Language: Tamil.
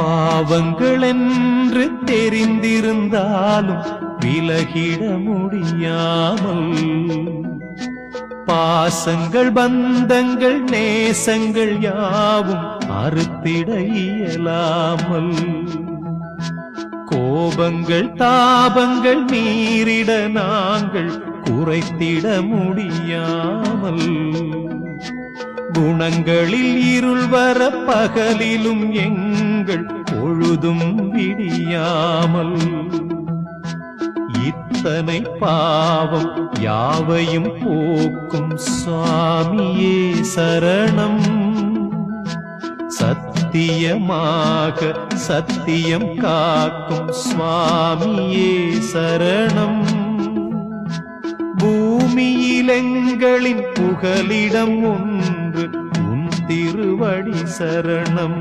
பாவங்கள் என்று தெரிந்திருந்தாலும் விலகிட முடியாமல் பாசங்கள் பந்தங்கள் நேசங்கள் யாவும் அறுத்திட இயலாமல் கோபங்கள் தாபங்கள் மீறிட நாங்கள் குறைத்திட முடியாமல் குணங்களில் இருள் வர பகலிலும் எங்கள் பொழுதும் விடியாமல் இத்தனை பாவம் யாவையும் போக்கும் சுவாமியே சரணம் சத்தியமாக சத்தியம் காக்கும் சுவாமியே சரணம் பூமியில் எங்களின் புகலிடம் ஒன்று உன் திருவடி சரணம்